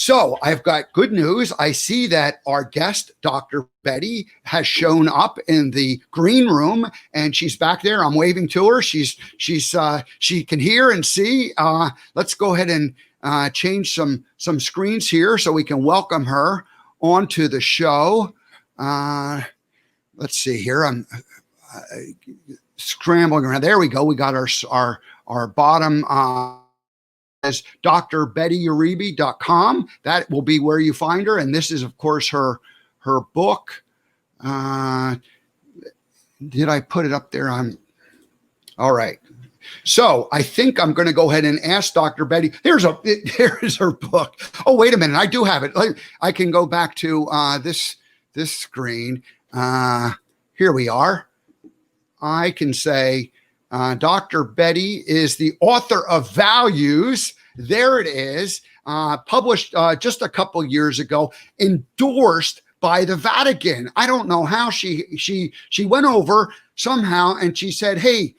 So I've got good news. I see that our guest, Dr. Betty, has shown up in the green room, and she's back there. I'm waving to her. She can hear and see. Let's go ahead and change some screens here so we can welcome her onto the show. Let's see here. I'm scrambling around. There we go. We got our bottom as drbettyuribe.com. That will be where you find her. And this is, of course, her book. Did I put it up there? All right. So I think I'm going to go ahead and ask Dr. Betty. Here is her book. Oh, wait a minute. I do have it. I can go back to this screen. Here we are. I can say Dr. Betty is the author of Values. There it is. Published just a couple years ago. Endorsed by the Vatican. I don't know how she went over somehow and she said, Hey,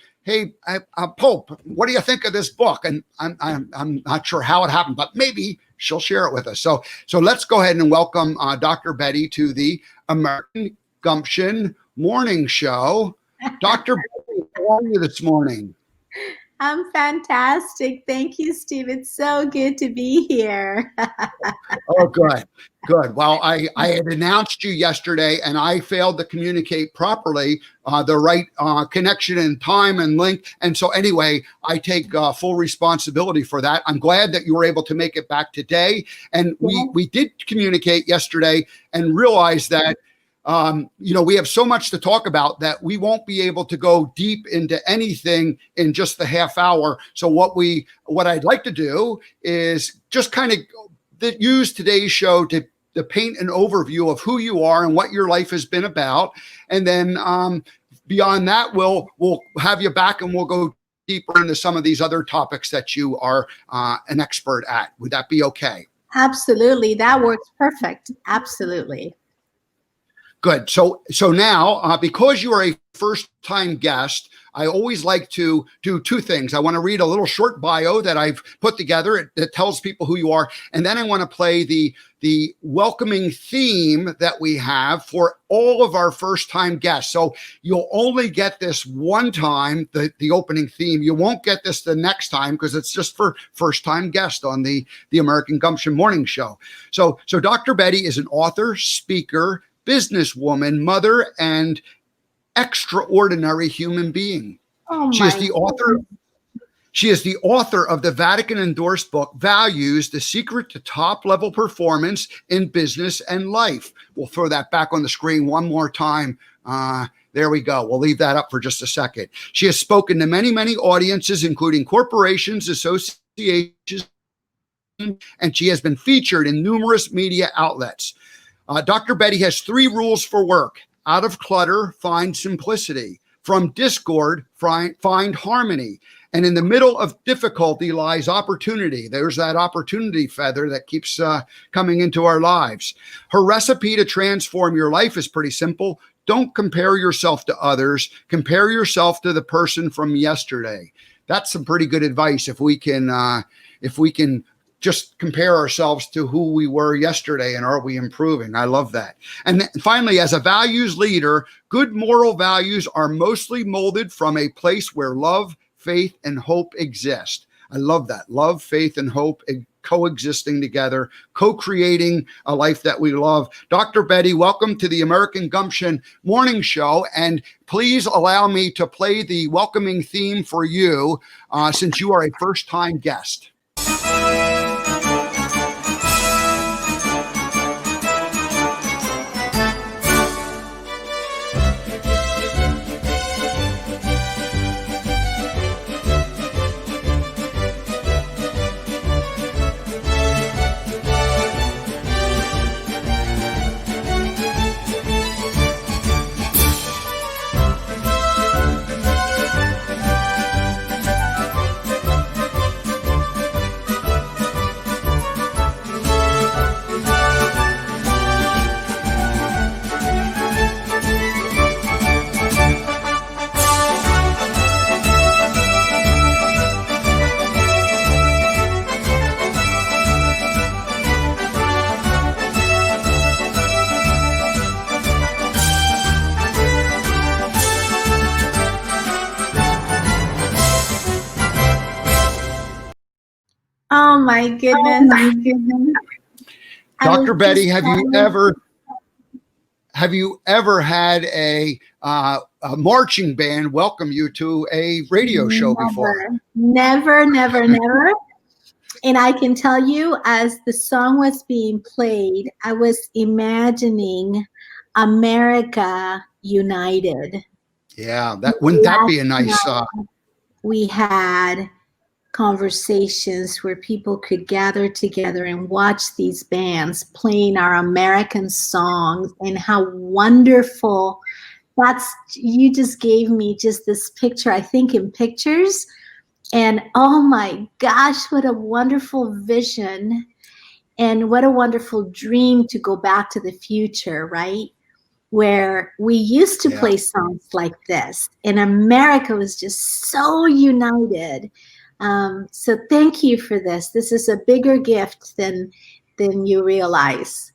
Pope, what do you think of this book? And I'm not sure how it happened, but maybe she'll share it with us. So let's go ahead and welcome Dr. Betty to the American Gumption Morning Show. Dr. Betty, how are you this morning? I'm fantastic. Thank you, Steve. It's so good to be here. Oh, good. Well, I had announced you yesterday, and I failed to communicate properly the right connection and time and link. And so anyway, I take full responsibility for that. I'm glad that you were able to make it back today. And we did communicate yesterday and realized that we have so much to talk about that we won't be able to go deep into anything in just the half hour. So what I'd like to do is just kind of use today's show to paint an overview of who you are and what your life has been about. And then beyond that, we'll have you back and we'll go deeper into some of these other topics that you are an expert at. Would that be okay? Absolutely. That works perfect. Absolutely. Good. So now, because you are a first-time guest, I always like to do two things. I want to read a little short bio that I've put together that tells people who you are, and then I want to play the welcoming theme that we have for all of our first-time guests. So you'll only get this one time, the opening theme. You won't get this the next time because it's just for first-time guests on the American Gumption Morning Show. So Dr. Betty is an author, speaker, businesswoman, mother, and extraordinary human being. She is the author of the Vatican endorsed book, Values, The Secret to Top Level Performance in Business and Life. We'll throw that back on the screen one more time. There we go. We'll leave that up for just a second. She has spoken to many, many audiences, including corporations, associations, and she has been featured in numerous media outlets. Dr. Betty has 3 rules for work. Out of clutter, find simplicity. From discord, find harmony. And in the middle of difficulty lies opportunity. There's that opportunity feather that keeps coming into our lives. Her recipe to transform your life is pretty simple. Don't compare yourself to others. Compare yourself to the person from yesterday. That's some pretty good advice if we can just compare ourselves to who we were yesterday and are we improving? I love that. And finally, as a values leader, good moral values are mostly molded from a place where love, faith, and hope exist. I love that. Love, faith, and hope coexisting together, co-creating a life that we love. Dr. Betty, welcome to the American Gumption Morning Show. And please allow me to play the welcoming theme for you since you are a first-time guest. my Oh goodness. my goodness. Dr. Betty, have you ever had a marching band welcome you to a radio show before? Never, never, never. And I can tell you, as the song was being played, I was imagining America united. Yeah, wouldn't that be a nice? We had conversations where people could gather together and watch these bands playing our American songs, and how wonderful. You just gave me just this picture, I think in pictures, and oh my gosh, what a wonderful vision and what a wonderful dream to go back to the future, right? Where we used to play songs like this, and America was just so united. So thank you for this. This is a bigger gift than you realize.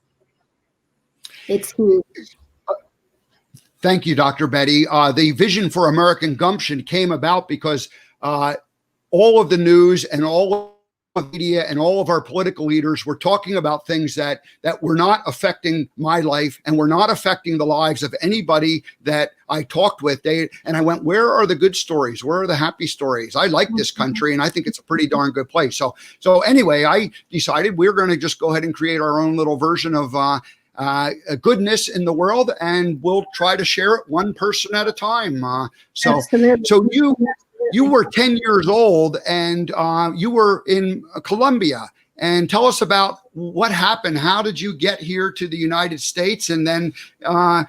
It's huge. Thank you, Dr. Betty. The vision for American Gumption came about because all of the news and all of the media and all of our political leaders were talking about things that were not affecting my life and were not affecting the lives of anybody that I talked with. And I went, where are the good stories? Where are the happy stories? I like this country, and I think it's a pretty darn good place. So anyway, I decided we're going to just go ahead and create our own little version of goodness in the world, and we'll try to share it one person at a time. So you were 10 years old, and you were in Colombia. And tell us about what happened. How did you get here to the United States? And then I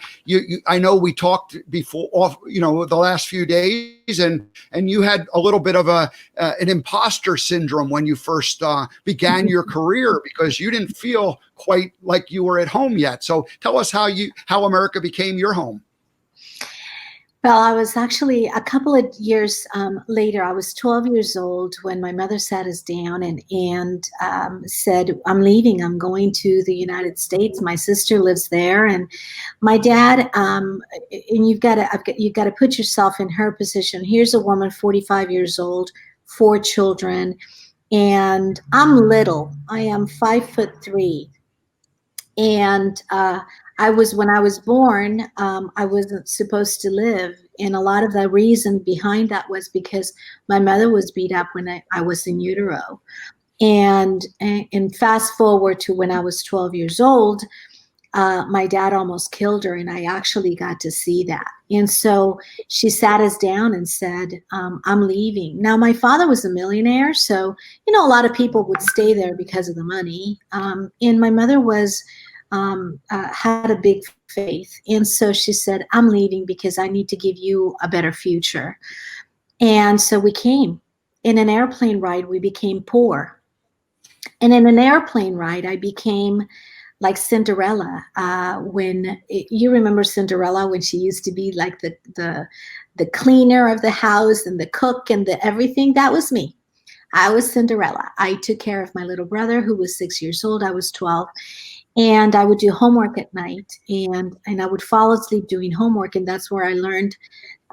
know we talked before, the last few days, and you had a little bit of an imposter syndrome when you first began your career, because you didn't feel quite like you were at home yet. So tell us how America became your home. Well, I was actually a couple of years later. I was 12 years old when my mother sat us down and said, "I'm leaving. I'm going to the United States. My sister lives there." And my dad, and you've got to put yourself in her position. Here's a woman, 45 years old, 4 children, and I'm little. I am 5'3", and when I was born, I wasn't supposed to live. And a lot of the reason behind that was because my mother was beat up when I was in utero. And fast forward to when I was 12 years old, my dad almost killed her, and I actually got to see that. And so she sat us down and said, "I'm leaving." Now, my father was a millionaire, so, a lot of people would stay there because of the money. And my mother had a big faith. And so she said, "I'm leaving because I need to give you a better future." And so we came. In an airplane ride, we became poor. And in an airplane ride, I became like Cinderella. You remember Cinderella, when she used to be like the cleaner of the house and the cook and the everything? That was me. I was Cinderella. I took care of my little brother, who was 6 years old. I was 12. And I would do homework at night, and I would fall asleep doing homework. And that's where I learned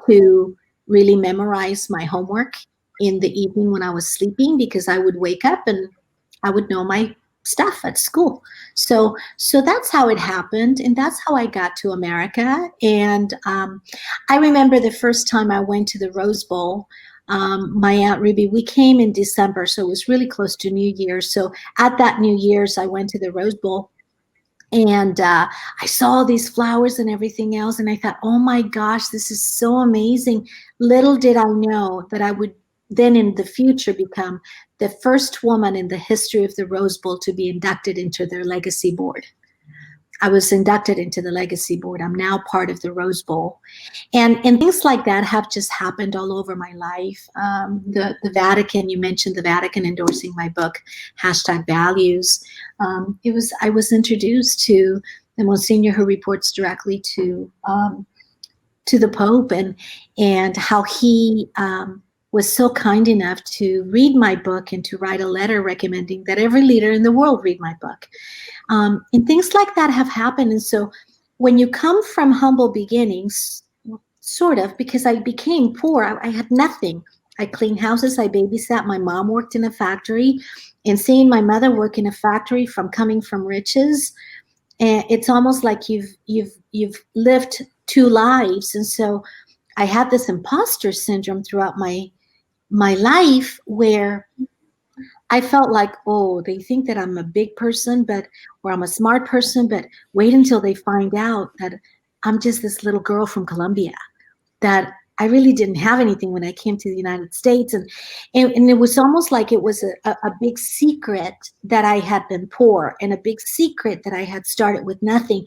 to really memorize my homework in the evening when I was sleeping, because I would wake up and I would know my stuff at school. So that's how it happened. And that's how I got to America. And I remember the first time I went to the Rose Bowl. My Aunt Ruby, we came in December, so it was really close to New Year's. So at that New Year's, I went to the Rose Bowl. And I saw these flowers and everything else, and I thought, oh my gosh, this is so amazing. Little did I know that I would then in the future become the first woman in the history of the Rose Bowl to be inducted into their legacy board. I was inducted into the legacy board. I'm now part of the Rose Bowl. And things like that have just happened all over my life. The Vatican, you mentioned the Vatican endorsing my book, #Values. I was introduced to the Monsignor who reports directly to the Pope, and how he was so kind enough to read my book and to write a letter recommending that every leader in the world read my book. And things like that have happened. And so when you come from humble beginnings, sort of, because I became poor, I had nothing. I cleaned houses, I babysat. My mom worked in a factory, and seeing my mother work in a factory from coming from riches, and it's almost like you've lived two lives. And so I had this imposter syndrome throughout my life, where I felt like, oh, they think that I'm a big person, or I'm a smart person, but wait until they find out that I'm just this little girl from Colombia, that I really didn't have anything when I came to the United States. And it was almost like it was a big secret that I had been poor, and a big secret that I had started with nothing,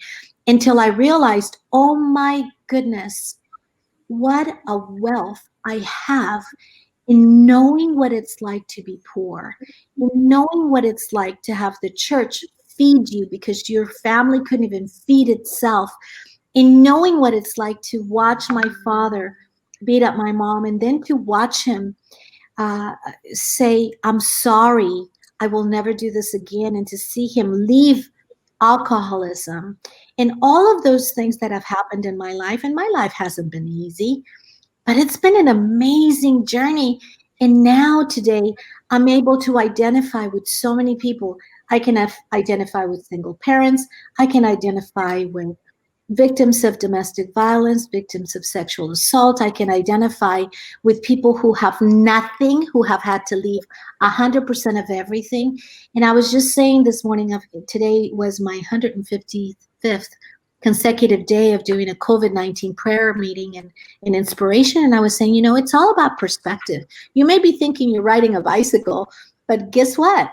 until I realized, oh my goodness, what a wealth I have in knowing what it's like to be poor, in knowing what it's like to have the church feed you because your family couldn't even feed itself, in knowing what it's like to watch my father beat up my mom, and then to watch him say, I'm sorry, I will never do this again, and to see him leave alcoholism, and all of those things that have happened in my life. And my life hasn't been easy, but it's been an amazing journey. And now today, I'm able to identify with so many people. I can identify with single parents. I can identify with victims of domestic violence, victims of sexual assault. I can identify with people who have nothing, who have had to leave 100% of everything. And I was just saying this morning, today was my 155th consecutive day of doing a COVID-19 prayer meeting and inspiration. And I was saying, it's all about perspective. You may be thinking you're riding a bicycle, but guess what?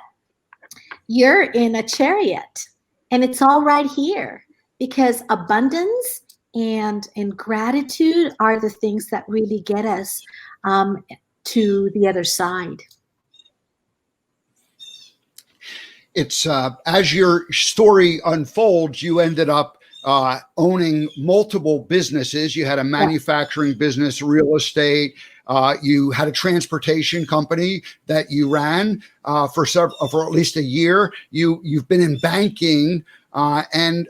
You're in a chariot, and it's all right here, because abundance and gratitude are the things that really get us to the other side. It's as your story unfolds, you ended up owning multiple businesses. You had a manufacturing business, real estate. You had a transportation company that you ran for at least a year. You've been in banking, and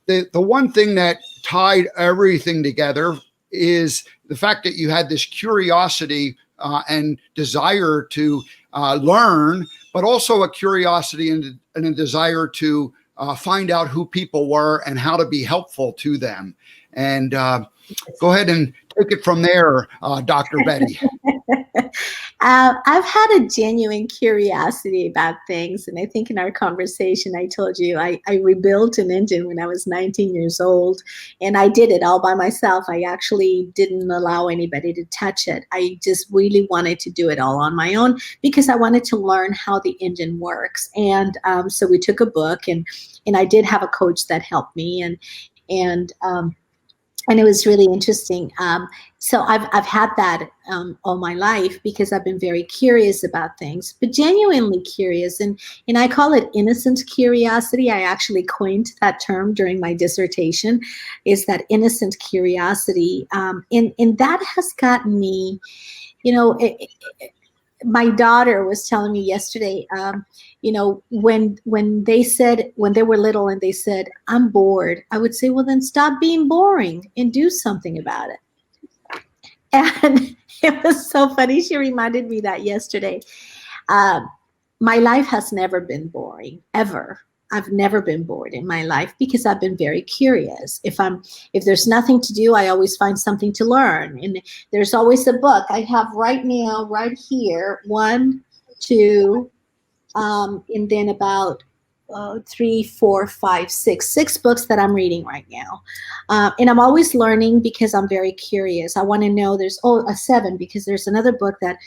the one thing that tied everything together is the fact that you had this curiosity and desire to learn, but also a curiosity and a desire to find out who people were and how to be helpful to them. And go ahead and take it from there, Dr. Betty. I've had a genuine curiosity about things. And I think in our conversation, I told you I rebuilt an engine when I was 19 years old. And I did it all by myself. I actually didn't allow anybody to touch it. I just really wanted to do it all on my own, because I wanted to learn how the engine works. And so we took a book, and I did have a coach that helped me. And it was really interesting. So I've had that all my life, because I've been very curious about things, but genuinely curious. And I call it innocent curiosity. I actually coined that term during my dissertation, is that innocent curiosity. And that has gotten me, my daughter was telling me yesterday, when they were little and they said, I'm bored, I would say, well, then stop being boring and do something about it. And it was so funny. She reminded me that yesterday. My life has never been boring, ever. I've never been bored in my life, because I've been very curious. If there's nothing to do, I always find something to learn. And there's always a book. I have right now, right here, 1, 2, and then about 3, 4, 5, 6 books that I'm reading right now. And I'm always learning, because I'm very curious. I want to know. There's a 7, because there's another book that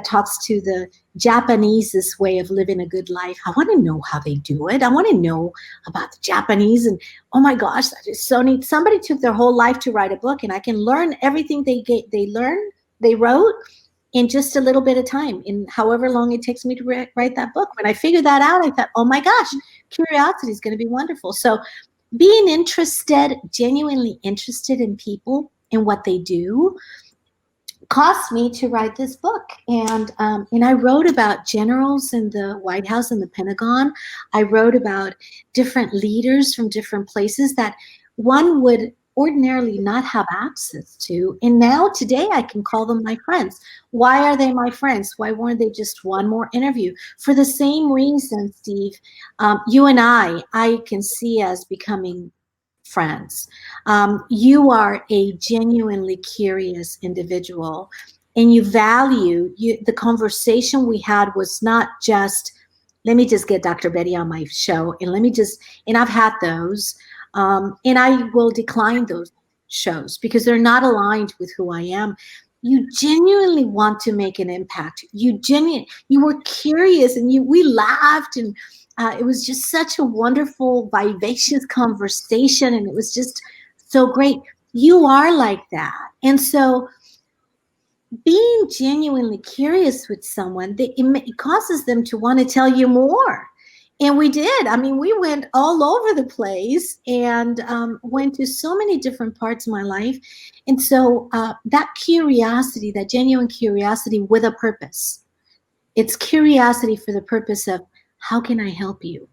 talks to the Japanese's way of living a good life. I want to know how they do it. I want to know about the Japanese, and oh my gosh, that is so neat. Somebody took their whole life to write a book, and I can learn everything they wrote in just a little bit of time, in however long it takes me to write that book. When I figured that out, I thought, oh my gosh, curiosity is going to be wonderful. So being interested, genuinely interested in people and what they do, caused me to write this book. And I wrote about generals in the White House and the Pentagon. I wrote about different leaders from different places that one would ordinarily not have access to. And now today I can call them my friends. Why are they my friends? Why weren't they just one more interview? For the same reason, Steve, you and I can see as becoming friends. You are a genuinely curious individual, and you value the conversation we had was not just, let me just get Dr. Betty on my show, and I've had those. And I will decline those shows because they're not aligned with who I am. You genuinely want to make an impact. You were curious, and we laughed, and it was just such a wonderful, vivacious conversation, and it was just so great. You are like that. And so being genuinely curious with someone, it causes them to want to tell you more. And we did. I mean, we went all over the place and went to so many different parts of my life. And so that curiosity, that genuine curiosity with a purpose, it's curiosity for the purpose of, how can I help you?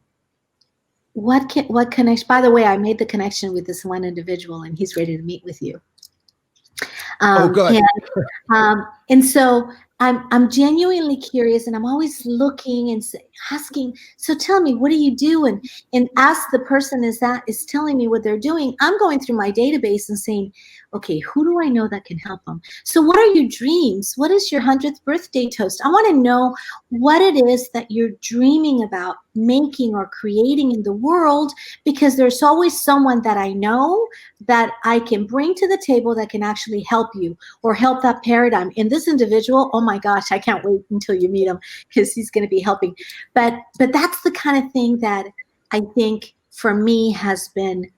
What connection? By the way, I made the connection with this one individual, and he's ready to meet with you. Good. And so I'm genuinely curious, and I'm always looking and asking, so tell me, what do you do? And as the person is telling me what they're doing, I'm going through my database and saying, okay, who do I know that can help them? So what are your dreams? What is your 100th birthday toast? I want to know what it is that you're dreaming about making or creating in the world, because there's always someone that I know that I can bring to the table that can actually help you or help that paradigm. And this individual, oh my gosh, I can't wait until you meet him, because he's going to be helping. But that's the kind of thing that I think for me has been,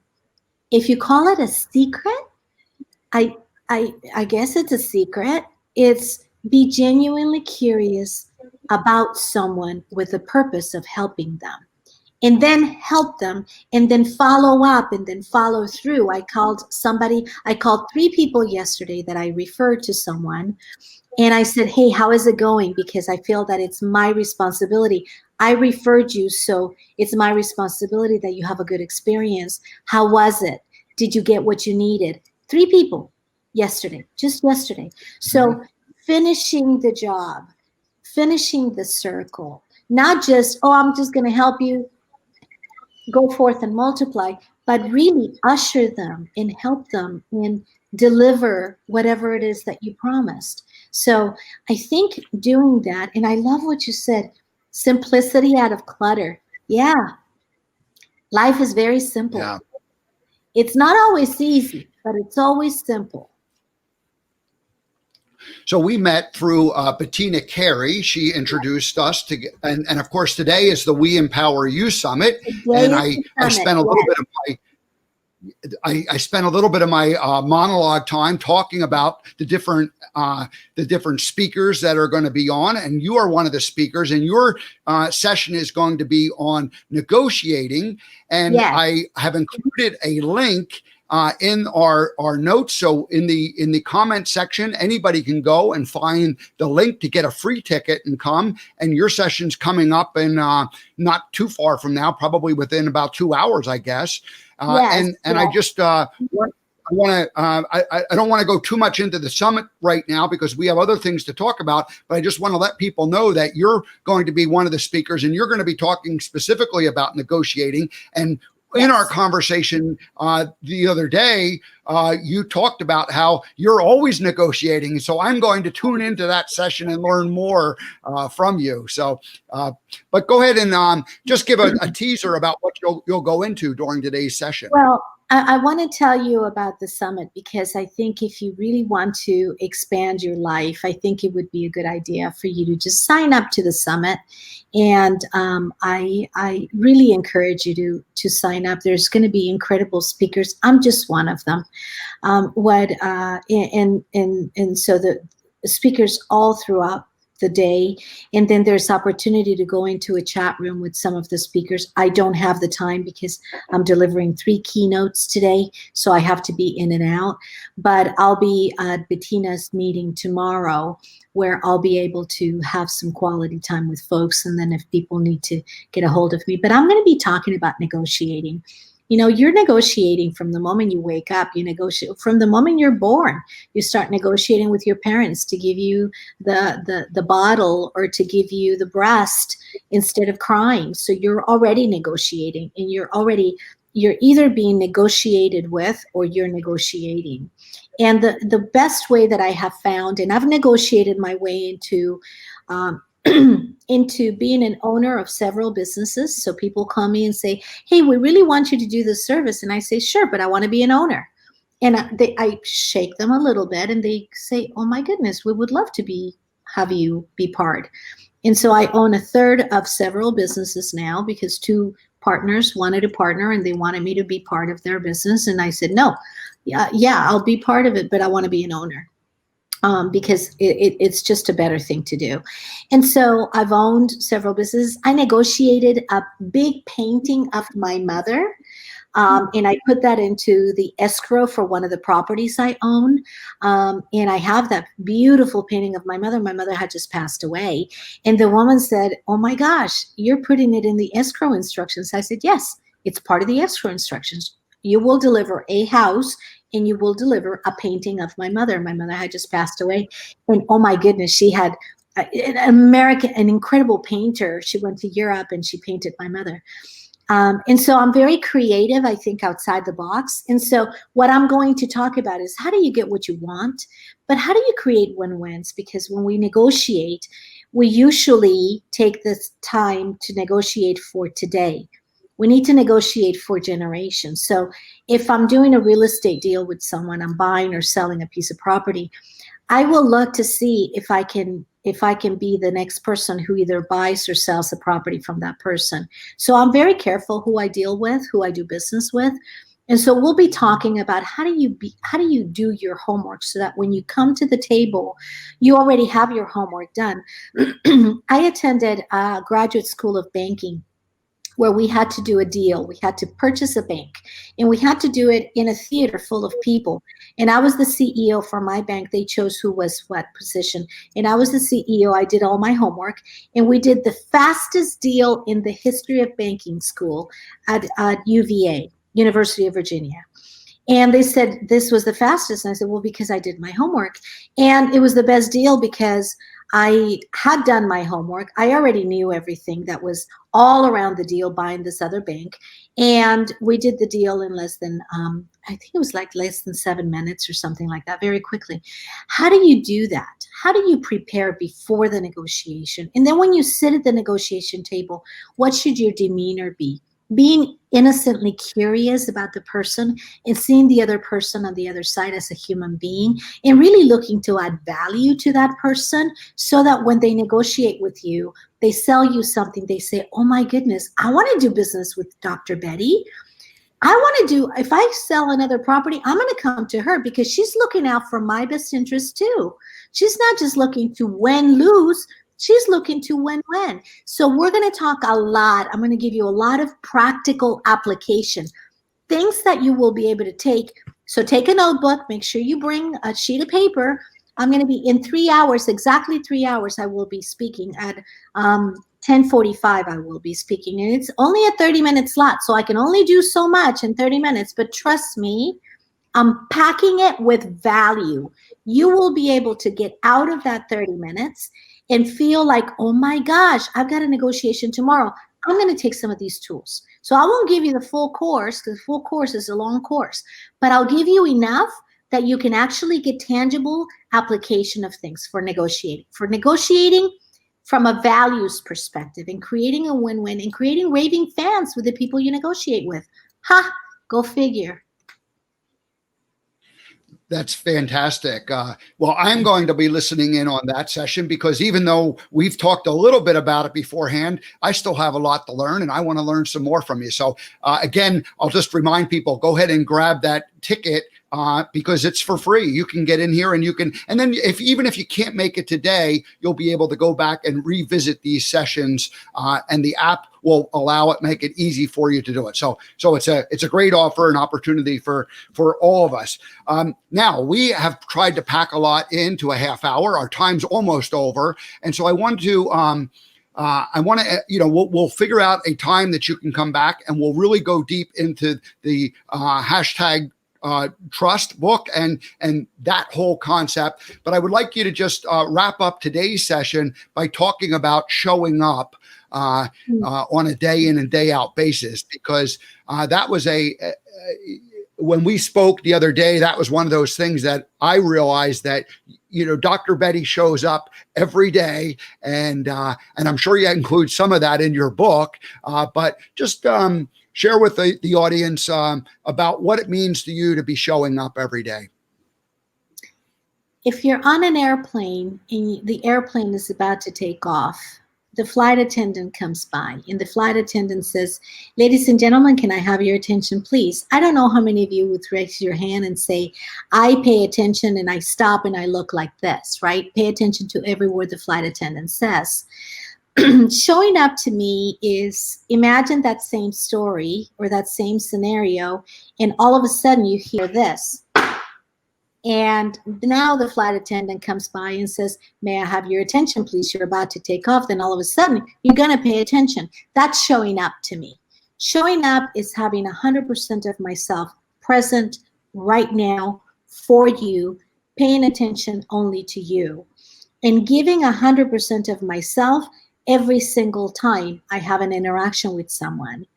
if you call it a secret, I guess it's a secret. It's be genuinely curious about someone with the purpose of helping them, and then help them, and then follow up, and then follow through. I called 3 people yesterday that I referred to someone, and I said, hey, how is it going? Because I feel that it's my responsibility. I referred you, so it's my responsibility that you have a good experience. How was it? Did you get what you needed? 3 people yesterday, just yesterday. So finishing the job, finishing the circle, not just, oh, I'm just going to help you go forth and multiply, but really usher them and help them and deliver whatever it is that you promised. So I think doing that, and I love what you said, simplicity out of clutter. Yeah. Life is very simple. Yeah. It's not always easy, but it's always simple. So we met through Bettina Carey. She introduced us to, and of course today is the We Empower You Summit. And I spent a little bit of I spent a little bit of my monologue time talking about the different speakers that are going to be on, and you are one of the speakers, and your session is going to be on negotiating. And yes. I have included a link in our notes. So in the comment section, anybody can go and find the link to get a free ticket and come. And your session's coming up in not too far from now, probably within about 2 hours, I guess. Yes, and I just I don't want to go too much into the summit right now because we have other things to talk about, but I just want to let people know that you're going to be one of the speakers, and you're going to be talking specifically about negotiating. And in our conversation the other day, you talked about how you're always negotiating. So I'm going to tune into that session and learn more from you. So, but go ahead and just give a teaser about what you'll go into during today's session. Well, I want to tell you about the summit because I think if you really want to expand your life, I think it would be a good idea for you to just sign up to the summit. And I really encourage you to sign up. There's going to be incredible speakers. I'm just one of them. And so the speakers all throughout the day, and then there's opportunity to go into a chat room with some of the speakers. I don't have the time because I'm delivering 3 keynotes today, so I have to be in and out, but I'll be at Bettina's meeting tomorrow where I'll be able to have some quality time with folks, and then if people need to get a hold of me. But I'm going to be talking about negotiating. You're negotiating from the moment you wake up. You negotiate from the moment you're born. You start negotiating with your parents to give you the bottle or to give you the breast instead of crying. So you're already negotiating, and you're either being negotiated with or you're negotiating. And the best way that I have found, and I've negotiated my way into into being an owner of several businesses. So people call me and say, hey, we really want you to do this service. And I say, sure, but I want to be an owner. And I shake them a little bit, and they say, oh my goodness, we would love to have you be part. And so I own a third of several businesses now because two partners wanted a partner and they wanted me to be part of their business. And I said, no, yeah, I'll be part of it, but I want to be an owner. Because it's just a better thing to do. And so I've owned several businesses. I negotiated a big painting of my mother, and I put that into the escrow for one of the properties I own. And I have that beautiful painting of my mother. My mother had just passed away. And the woman said, oh my gosh, you're putting it in the escrow instructions. I said, yes, it's part of the escrow instructions. You will deliver a house and you will deliver a painting of my mother. My mother had just passed away. And oh my goodness, she had an incredible painter. She went to Europe and she painted my mother. And so I'm very creative, I think, outside the box. And so what I'm going to talk about is how do you get what you want, but how do you create win-wins? Because when we negotiate, we usually take this time to negotiate for today. We need to negotiate for generations. So if I'm doing a real estate deal with someone, I'm buying or selling a piece of property, I will look to see if I can be the next person who either buys or sells the property from that person. So I'm very careful who I deal with, who I do business with. And so we'll be talking about how do you do your homework so that when you come to the table, you already have your homework done. I attended a graduate school of banking where we had to do a deal. We had to purchase a bank, and we had to do it in a theater full of people. And I was the CEO for my bank. They chose who was what position. And I was the CEO. I did all my homework, and we did the fastest deal in the history of banking school at UVA, University of Virginia. And they said this was the fastest. And I said, well, because I did my homework. And it was the best deal because I had done my homework. I already knew everything that was all around the deal buying this other bank. And we did the deal in less than, I think it was like less than 7 minutes or something like that, very quickly. How do you do that? How do you prepare before the negotiation? And then when you sit at the negotiation table, what should your demeanor be? Being innocently curious about the person and seeing the other person on the other side as a human being and really looking to add value to that person so that when they negotiate with you, they sell you something, they say, oh my goodness, I want to do business with Dr. Betty. If I sell another property, I'm going to come to her because she's looking out for my best interest too. She's not just looking to win-lose. She's looking to win-win. So we're going to talk a lot. I'm going to give you a lot of practical application, things that you will be able to take. So take a notebook. Make sure you bring a sheet of paper. I'm going to be in 3 hours, exactly 3 hours, I will be speaking at 10:45. I will be speaking. And it's only a 30-minute slot, so I can only do so much in 30 minutes. But trust me, I'm packing it with value. You will be able to get out of that 30 minutes and feel like, oh my gosh, I've got a negotiation tomorrow. I'm going to take some of these tools. So I won't give you the full course because the full course is a long course, but I'll give you enough that you can actually get tangible application of things for negotiating. For negotiating from a values perspective and creating a win-win and creating raving fans with the people you negotiate with. Ha, go figure. That's fantastic. Well, I'm going to be listening in on that session because even though we've talked a little bit about it beforehand, I still have a lot to learn and I want to learn some more from you. So again, I'll just remind people, go ahead and grab that ticket because it's for free. You can get in here and you can, and then even if you can't make it today, you'll be able to go back and revisit these sessions and the app will allow it, make it easy for you to do it. So it's a great offer, an opportunity for all of us. Now we have tried to pack a lot into a half hour. Our time's almost over. And so I want to I want to, we'll figure out a time that you can come back, and we'll really go deep into the hashtag trust book and that whole concept. But I would like you to just wrap up today's session by talking about showing up on a day in and day out basis, because that was when we spoke the other day, that was one of those things that I realized that, Dr. Betty shows up every day, and I'm sure you include some of that in your book, but just share with the audience about what it means to you to be showing up every day. If you're on an airplane and the airplane is about to take off, the flight attendant comes by and the flight attendant says, "Ladies and gentlemen, can I have your attention, please?" I don't know how many of you would raise your hand and say, "I pay attention and I stop and I look like this," right? Pay attention to every word the flight attendant says. Showing up to me is, imagine that same story or that same scenario, and all of a sudden you hear this. And now the flight attendant comes by and says, "May I have your attention, please? You're about to take off." Then all of a sudden, you're going to pay attention. That's showing up to me. Showing up is having 100% of myself present right now for you, paying attention only to you, and giving 100% of myself every single time I have an interaction with someone.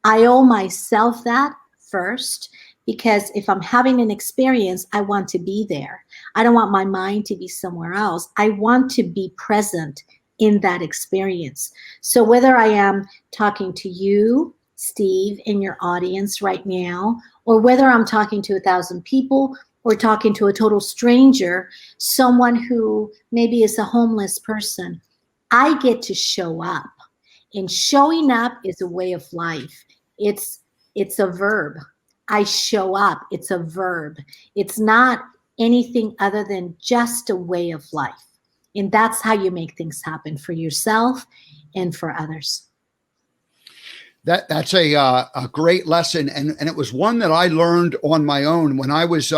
I owe myself that first, because if I'm having an experience, I want to be there. I don't want my mind to be somewhere else. I want to be present in that experience. So whether I am talking to you, Steve, in your audience right now, or whether I'm talking to 1,000 people or talking to a total stranger, someone who maybe is a homeless person, I get to show up. And showing up is a way of life. It's a verb. I show up. It's a verb. It's not anything other than just a way of life. And that's how you make things happen for yourself and for others. That's a great lesson, and it was one that I learned on my own when I was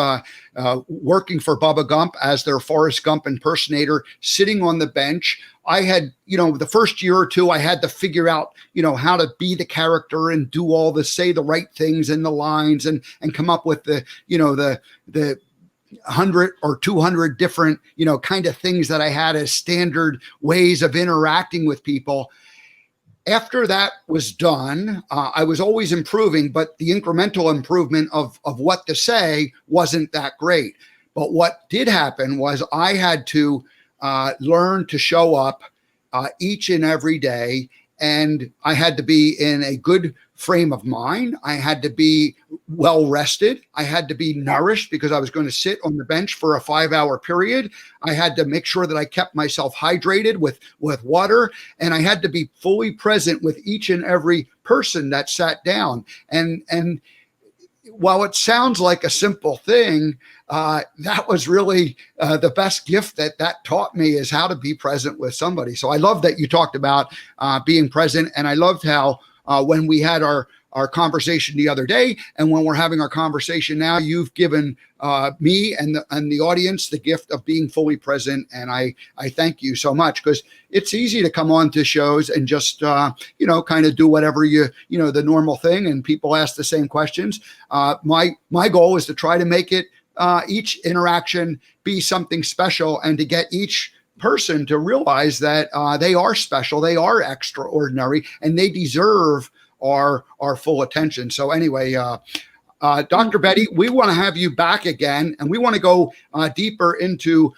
working for Bubba Gump as their Forrest Gump impersonator, sitting on the bench. I had, the first year or two, I had to figure out, how to be the character and do all the, say the right things in the lines and come up with the 100 or 200 different, kind of things that I had as standard ways of interacting with people. After that was done, I was always improving, but the incremental improvement of what to say wasn't that great. But what did happen was I had to learn to show up each and every day, and I had to be in a good frame of mind. I had to be well rested. I had to be nourished because I was going to sit on the bench for a 5-hour period. I had to make sure that I kept myself hydrated with water, and I had to be fully present with each and every person that sat down. And while it sounds like a simple thing, that was really the best gift that taught me, is how to be present with somebody. So I love that you talked about being present, and I loved how when we had our conversation the other day, and when we're having our conversation now, you've given me and the audience the gift of being fully present. And I thank you so much, because it's easy to come on to shows and just, kind of do whatever the normal thing. And people ask the same questions. My goal is to try to make it each interaction be something special, and to get each person to realize that they are special, they are extraordinary, and they deserve our full attention. So anyway, Dr. Betty, we want to have you back again, and we want to go deeper into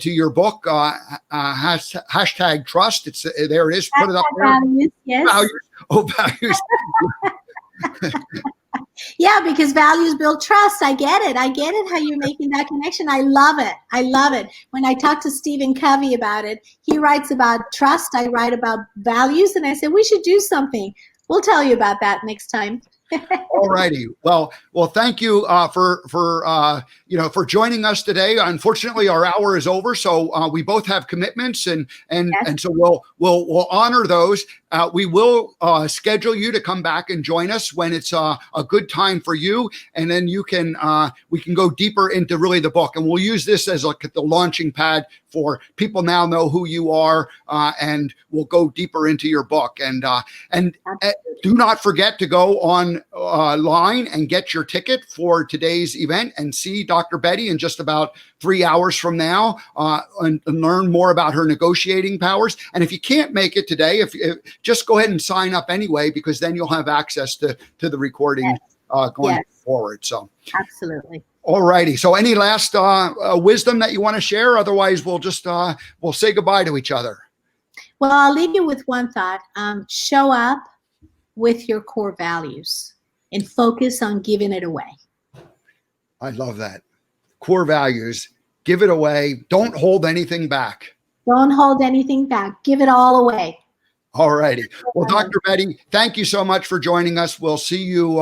your book, hashtag trust. It's there it is. Put it up there. Values, yes. Values. Oh, values. Yeah, because values build trust. I get it how you're making that connection. I love it. When I talk to Stephen Covey about it, he writes about trust, I write about values, and I said we should do something. We'll tell you about that next time. All righty. Well, thank you for joining us today. Unfortunately, our hour is over, so we both have commitments, and Yes. and so we'll honor those. we will schedule you to come back and join us when it's a good time for you, and then we can go deeper into really the book, and we'll use this as like the launching pad for people now know who you are, and we'll go deeper into your book. And do not forget to go online and get your ticket for today's event and see Dr. Betty in just about 3 hours from now, and learn more about her negotiating powers. And if you can't make it today, if just go ahead and sign up anyway, because then you'll have access to the recording going forward. So absolutely. All righty. So any last wisdom that you want to share? Otherwise, we'll just we'll say goodbye to each other. Well, I'll leave you with one thought. Show up with your core values and focus on giving it away. I love that. Core values. Give it away. Don't hold anything back. Don't hold anything back. Give it all away. All righty. Well, Dr. Betty, thank you so much for joining us. We'll see you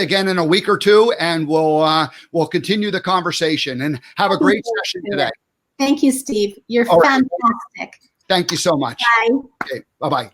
again in a week or two, and we'll continue the conversation, and have a great session today. Thank you, Steve. You're all fantastic. Right. Thank you so much. Bye. Okay. Bye-bye.